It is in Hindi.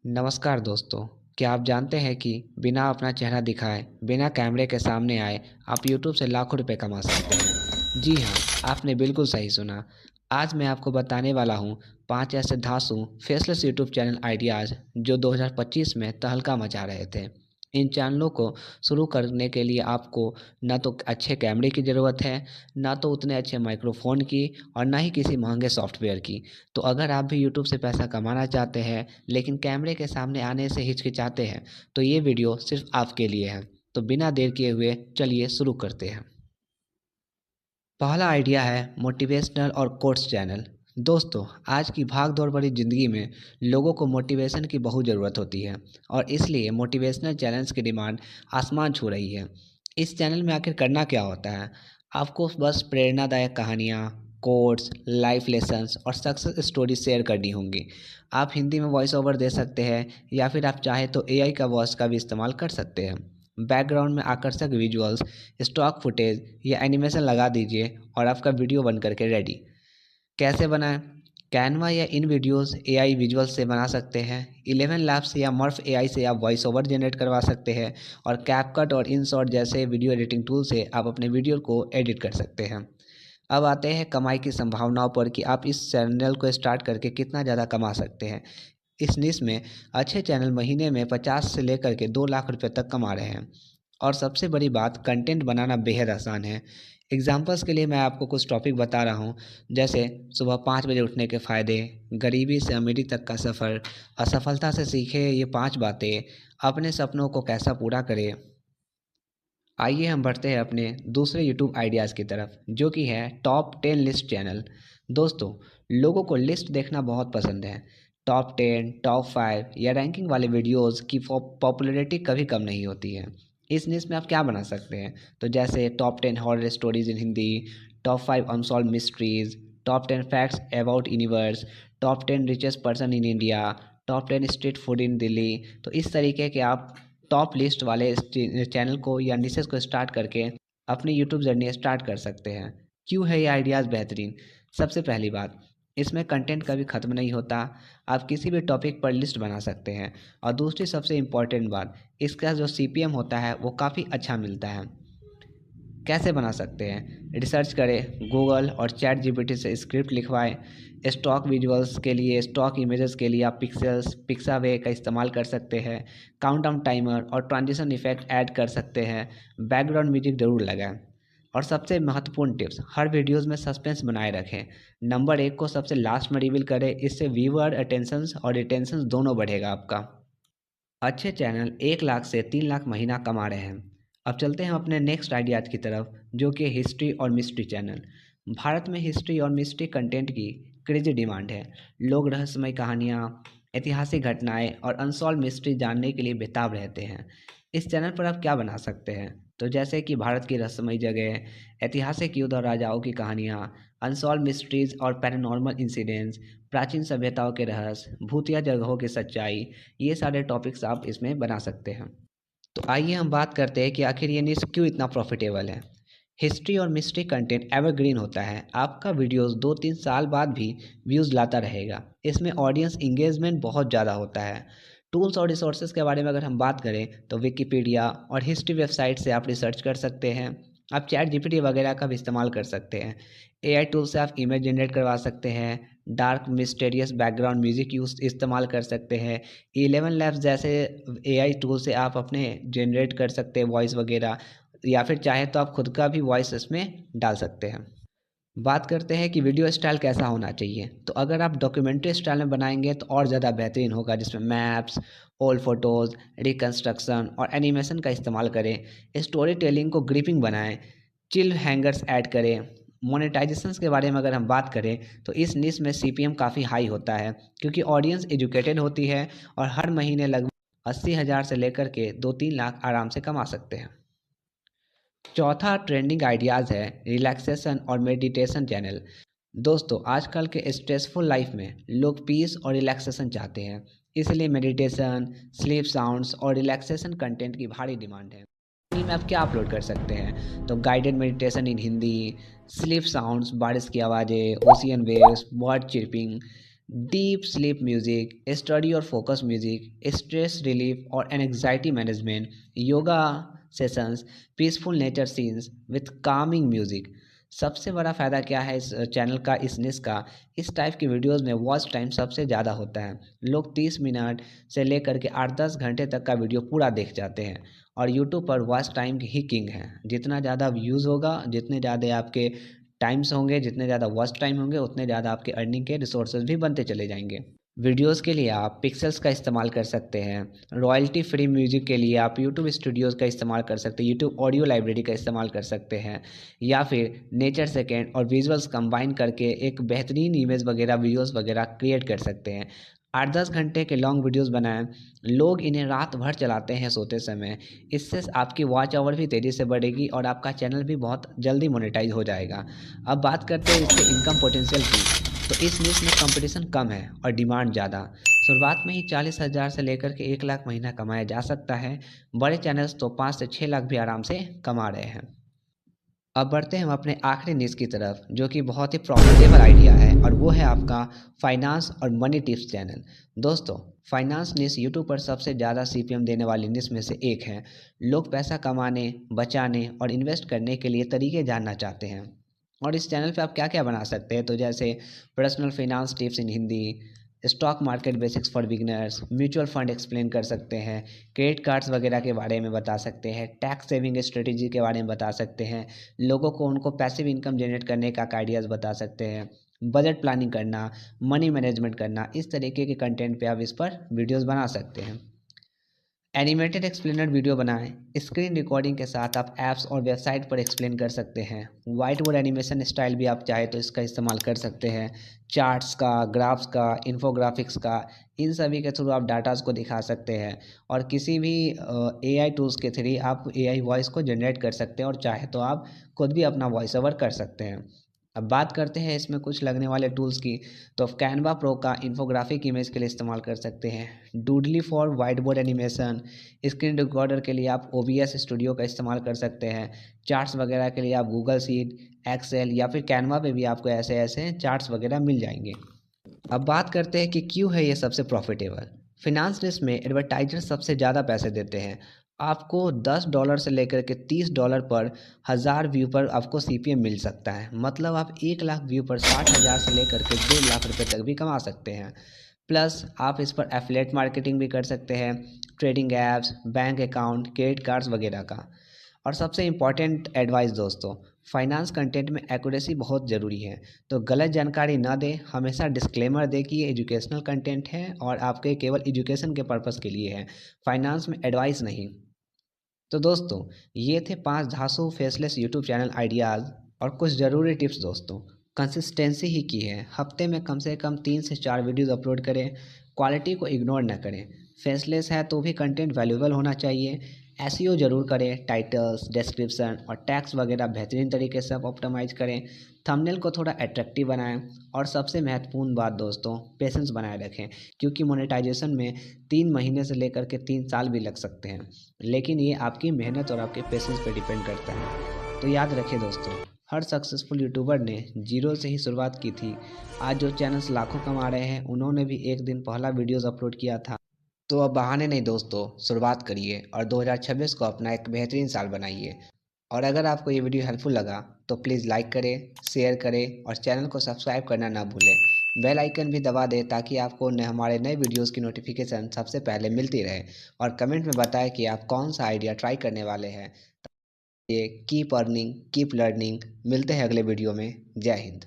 नमस्कार दोस्तों। क्या आप जानते हैं कि बिना अपना चेहरा दिखाए, बिना कैमरे के सामने आए, आप यूट्यूब से लाखों रुपए कमा सकते हैं? जी हाँ, आपने बिल्कुल सही सुना। आज मैं आपको बताने वाला हूँ 5 ऐसे धांसू फेसलेस यूट्यूब चैनल आइडियाज़ जो 2025 में तहलका मचा रहे थे। इन चैनलों को शुरू करने के लिए आपको ना तो अच्छे कैमरे की ज़रूरत है, ना तो उतने अच्छे माइक्रोफ़ोन की और ना ही किसी महँगे सॉफ्टवेयर की। तो अगर आप भी यूट्यूब से पैसा कमाना चाहते हैं लेकिन कैमरे के सामने आने से हिचकिचाते हैं तो ये वीडियो सिर्फ आपके लिए है। तो बिना देर किए हुए चलिए शुरू करते हैं। पहला आइडिया है मोटिवेशनल और कोट्स चैनल। दोस्तों, आज की भाग दौड़ भरी ज़िंदगी में लोगों को मोटिवेशन की बहुत ज़रूरत होती है और इसलिए मोटिवेशनल चैनल्स की डिमांड आसमान छू रही है। इस चैनल में आखिर करना क्या होता है? आपको बस प्रेरणादायक कहानियाँ, कोट्स, लाइफ लेसन्स और सक्सेस स्टोरी शेयर करनी होंगी। आप हिंदी में वॉइस ओवर दे सकते हैं या फिर आप चाहें तो एआई का वॉइस का भी इस्तेमाल कर सकते हैं। बैकग्राउंड में आकर्षक विजुअल्स, स्टॉक फुटेज या एनिमेशन लगा दीजिए और आपका वीडियो बन करके रेडी। कैसे बनाएं? कैनवा या इन वीडियोस एआई विजुअल्स से बना सकते हैं। 11 लैब्स या मर्फ एआई से आप वॉइस ओवर जनरेट करवा सकते हैं और कैपकट और इनशॉट जैसे वीडियो एडिटिंग टूल से आप अपने वीडियो को एडिट कर सकते हैं। अब आते हैं कमाई की संभावनाओं पर कि आप इस चैनल को स्टार्ट करके कितना ज़्यादा कमा सकते हैं। इस निश में अच्छे चैनल महीने में 50 से लेकर के 2 लाख रुपए तक कमा रहे हैं और सबसे बड़ी बात, कंटेंट बनाना बेहद आसान है। एग्जांपल्स के लिए मैं आपको कुछ टॉपिक बता रहा हूँ, जैसे सुबह 5 बजे उठने के फ़ायदे, गरीबी से अमीरी तक का सफ़र, असफलता से सीखे ये 5 बातें, अपने सपनों को कैसा पूरा करें। आइए हम बढ़ते हैं अपने दूसरे यूट्यूब आइडियाज़ की तरफ, जो कि है टॉप 10 लिस्ट चैनल। दोस्तों, लोगों को लिस्ट देखना बहुत पसंद है। टॉप 10, टॉप 5 या रैंकिंग वाले वीडियोस की पॉपुलैरिटी कभी कम नहीं होती है। इस लिस्ट में आप क्या बना सकते हैं? तो जैसे top 10 horror stories in Hindi, top 5 unsolved mysteries, top 10 facts about universe, top 10 richest person in India, top 10 street food in Delhi. तो इस तरीके के आप टॉप लिस्ट वाले इस चैनल को या निशेस को स्टार्ट करके अपनी यूट्यूब जर्नी स्टार्ट कर सकते हैं। क्यों है ये आइडियाज़ बेहतरीन? सबसे पहली बात, इसमें कंटेंट कभी ख़त्म नहीं होता। आप किसी भी टॉपिक पर लिस्ट बना सकते हैं। और दूसरी सबसे इम्पॉर्टेंट बात, इसका जो सीपीएम होता है वो काफ़ी अच्छा मिलता है। कैसे बना सकते हैं? रिसर्च करें, गूगल और चैट जीपीटी से स्क्रिप्ट लिखवाएं। स्टॉक विजुअल्स के लिए, स्टॉक इमेजेस के लिए आप पिक्सेल्स, पिक्सावे का इस्तेमाल कर सकते हैं। काउंटडाउन टाइमर और ट्रांजिशन इफेक्ट ऐड कर सकते हैं। बैकग्राउंड म्यूजिक ज़रूर लगाएं। और सबसे महत्वपूर्ण टिप्स, हर वीडियोस में सस्पेंस बनाए रखें। नंबर 1 को सबसे लास्ट में रिवील करें। इससे व्यूअर अटेंशंस और रिटेंशन दोनों बढ़ेगा आपका। अच्छे चैनल 1 लाख से 3 लाख महीना कमा रहे हैं। अब चलते हैं अपने नेक्स्ट आइडियाज़ की तरफ, जो कि हिस्ट्री और मिस्ट्री चैनल। भारत में हिस्ट्री और मिस्ट्री कंटेंट की क्रेजी डिमांड है। लोग रहस्यमय कहानियाँ, ऐतिहासिक घटनाएं और अनसॉल्व मिस्ट्री जानने के लिए बेताब रहते हैं। इस चैनल पर आप क्या बना सकते हैं? तो जैसे कि भारत की रहस्यमय जगह, ऐतिहासिक युद्ध और राजाओं की कहानियाँ, अनसॉल्व मिस्ट्रीज और पैरानॉर्मल इंसिडेंट्स, प्राचीन सभ्यताओं के रहस्य, भूतिया जगहों की सच्चाई, ये सारे टॉपिक्स आप इसमें बना सकते हैं। तो आइए हम बात करते हैं कि आखिर ये निश क्यों इतना प्रॉफिटेबल है। हिस्ट्री और मिस्ट्री कंटेंट एवरग्रीन होता है। आपका वीडियोस 2-3 साल बाद भी व्यूज़ लाता रहेगा। इसमें ऑडियंस इंगेजमेंट बहुत ज़्यादा होता है। टूल्स और रिसोर्सेज के बारे में अगर हम बात करें तो विकिपीडिया और हिस्ट्री वेबसाइट से आप रिसर्च कर सकते हैं। आप चैट जीपीटी वगैरह का भी इस्तेमाल कर सकते हैं। एआई टूल से आप इमेज जनरेट करवा सकते हैं। Dark mysterious background music use इस्तेमाल कर सकते हैं। 11 लैब्स जैसे एआई टूल से आप अपने जनरेट कर सकते हैं वॉइस वगैरह, या फिर चाहे तो आप खुद का भी वॉइस इसमें डाल सकते हैं। बात करते हैं कि वीडियो स्टाइल कैसा होना चाहिए। तो अगर आप डॉक्यूमेंट्री स्टाइल में बनाएंगे तो और ज़्यादा बेहतरीन होगा, जिसमें मैप्स, ओल्ड फोटोज़, रिकन्स्ट्रक्शन और एनिमेशन का इस्तेमाल करें। स्टोरी टेलिंग को ग्रिपिंग बनाएं। चिल हैंगर्स ऐड करें। मोनेटाइजेशंस के बारे में अगर हम बात करें तो इस निश में सीपीएम काफ़ी हाई होता है, क्योंकि ऑडियंस एजुकेटेड होती है और हर महीने लगभग 80,000 से लेकर के 2-3 लाख आराम से कमा सकते हैं। चौथा ट्रेंडिंग आइडियाज़ है रिलैक्सेशन और मेडिटेशन चैनल। दोस्तों, आजकल के स्ट्रेसफुल लाइफ में लोग पीस और रिलैक्सेशन चाहते हैं, इसलिए मेडिटेशन, स्लीप साउंड्स और रिलैक्सेशन कंटेंट की भारी डिमांड है। चैनल में आप क्या अपलोड कर सकते हैं? तो गाइडेड मेडिटेशन इन हिंदी, स्लीप साउंड्स, बारिश की आवाज़ें, ocean waves, bird chirping, deep sleep music, study और फोकस म्यूजिक, स्ट्रेस रिलीफ और anxiety management, yoga sessions, peaceful nature scenes with Kameng music. सबसे बड़ा फ़ायदा क्या है इस चैनल का, इस निश का, इस टाइप की वीडियोस में वॉच टाइम सबसे ज़्यादा होता है। लोग 30 मिनट से लेकर के 8-10 घंटे तक का वीडियो पूरा देख जाते हैं और यूट्यूब पर वॉच टाइम ही किंग है। जितना ज़्यादा व्यूज़ होगा, जितने ज़्यादा आपके टाइम्स होंगे, जितने ज़्यादा वॉच टाइम होंगे, उतने ज़्यादा आपके अर्निंग के रिसोर्सेज भी बनते चले जाएंगे। वीडियोस के लिए आप पिक्सेल्स का इस्तेमाल कर सकते हैं। रॉयल्टी फ्री म्यूजिक के लिए आप यूट्यूब स्टूडियोज़ का इस्तेमाल कर सकते हैं, यूट्यूब ऑडियो लाइब्रेरी का इस्तेमाल कर सकते हैं, या फिर नेचर सेकेंड और विजुअल्स कंबाइन करके एक बेहतरीन इमेज वगैरह, वीडियोस वगैरह क्रिएट कर सकते हैं। 8-10 घंटे के लॉन्ग वीडियोस बनाएं। लोग इन्हें रात भर चलाते हैं सोते समय। इससे आपकी वॉच आवर भी तेज़ी से बढ़ेगी और आपका चैनल भी बहुत जल्दी मोनेटाइज हो जाएगा। अब बात करते हैं इसके इनकम पोटेंशियल की। तो इस निश में कंपटीशन कम है और डिमांड ज़्यादा। शुरुआत में ही 40,000 से लेकर के 1 लाख महीना कमाया जा सकता है। बड़े चैनल्स तो 5 से 6 लाख भी आराम से कमा रहे हैं। अब बढ़ते हैं हम अपने आखिरी निश की तरफ, जो कि बहुत ही प्रॉफिटेबल आइडिया है, और वो है आपका फाइनेंस और मनी टिप्स चैनल। दोस्तों, फाइनेंस निश यूट्यूब पर सबसे ज़्यादा सीपीएम देने वाली निश में से एक है। लोग पैसा कमाने, बचाने और इन्वेस्ट करने के लिए तरीके जानना चाहते हैं। और इस चैनल पे आप क्या क्या बना सकते हैं, तो जैसे personal finance tips in Hindi, stock market basics for beginners, mutual fund explain कर सकते हैं, क्रेडिट कार्ड्स वगैरह के बारे में बता सकते हैं, टैक्स सेविंग स्ट्रेटेजी के बारे में बता सकते हैं, लोगों को उनको पैसिव इनकम जनरेट करने का आइडियाज़ बता सकते हैं, बजट प्लानिंग करना, मनी मैनेजमेंट करना। इस तरीके के कंटेंट पे आप इस पर वीडियोस बना सकते हैं। एनिमेटेड एक्सप्लेनर वीडियो बनाएं। स्क्रीन रिकॉर्डिंग के साथ आप ऐप्स और वेबसाइट पर एक्सप्लेन कर सकते हैं। वाइट बोर्ड एनिमेशन स्टाइल भी आप चाहे तो इसका इस्तेमाल कर सकते हैं। चार्ट्स का, ग्राफ्स का, इन्फोग्राफिक्स का, इन सभी के थ्रू आप डाटाज़ को दिखा सकते हैं। और किसी भी एआई टूल्स के थ्रू आप एआई वॉइस को जनरेट कर सकते हैं, और चाहे तो आप खुद भी अपना वॉइस ओवर कर सकते हैं। अब बात करते हैं इसमें कुछ लगने वाले टूल्स की। तो कैनवा प्रो का इन्फोग्राफिक इमेज के लिए इस्तेमाल कर सकते हैं। Doodly for whiteboard animation. Screen recorder के लिए आप ओबीएस स्टूडियो का इस्तेमाल कर सकते हैं। चार्ट्स वगैरह के लिए आप गूगल शीट, एक्सेल या फिर कैनवा पे भी आपको ऐसे ऐसे चार्ट्स वगैरह मिल जाएंगे। अब बात करते हैं कि क्यों है ये सबसे प्रॉफिटेबल। फिनांस निश में एडवर्टाइजर सबसे ज़्यादा पैसे देते हैं। आपको $10 से लेकर के $30 पर 1000 व्यू पर आपको सीपीएम मिल सकता है। मतलब आप 1 लाख व्यू पर 60,000 से लेकर के 2 लाख रुपए तक भी कमा सकते हैं। प्लस आप इस पर एफिलिएट मार्केटिंग भी कर सकते हैं, trading apps, bank account, credit cards वगैरह का। और सबसे इम्पॉर्टेंट एडवाइस दोस्तों, फाइनेंस कंटेंट में एक्यूरेसी बहुत ज़रूरी है। तो गलत जानकारी ना दें, हमेशा डिस्क्लेमर दें कि ये एजुकेशनल कंटेंट है और आपके केवल एजुकेशन के पर्पज़ के लिए है, फाइनेंस में एडवाइस नहीं। तो दोस्तों, ये थे 5 धांसू फेसलेस यूट्यूब चैनल आइडियाज़ और कुछ ज़रूरी टिप्स दोस्तों। कंसिस्टेंसी ही की है। हफ्ते में कम से कम 3 से 4 वीडियोज़ अपलोड करें। क्वालिटी को इग्नोर ना करें। फेसलेस है तो भी कंटेंट वैल्यूएबल होना चाहिए। एसईओ ज़रूर करें। टाइटल्स, डिस्क्रिप्शन और टैग्स वगैरह बेहतरीन तरीके से आप ऑप्टिमाइज़ करें। थंबनेल को थोड़ा अट्रैक्टिव बनाएं। और सबसे महत्वपूर्ण बात दोस्तों, पेशेंस बनाए रखें, क्योंकि मोनेटाइजेशन में 3 महीने से लेकर के 3 साल भी लग सकते हैं। लेकिन ये आपकी मेहनत और आपके पेशेंस पे डिपेंड करता है। तो याद रखें दोस्तों, हर सक्सेसफुल यूट्यूबर ने जीरो से ही शुरुआत की थी। आज जो चैनल्स लाखों कमा रहे हैं, उन्होंने भी एक दिन पहला वीडियोस अपलोड किया था। तो अब बहाने नहीं दोस्तों, शुरुआत करिए और 2026 को अपना एक बेहतरीन साल बनाइए। और अगर आपको ये वीडियो हेल्पफुल लगा तो प्लीज़ लाइक करें, शेयर करें और चैनल को सब्सक्राइब करना ना भूलें। बेल आइकन भी दबा दें ताकि आपको हमारे नए वीडियोस की नोटिफिकेशन सबसे पहले मिलती रहे। और कमेंट में बताएं कि आप कौन सा आइडिया ट्राई करने वाले हैं। ये कीप अर्निंग, कीप लर्निंग। मिलते हैं अगले वीडियो में। जय हिंद।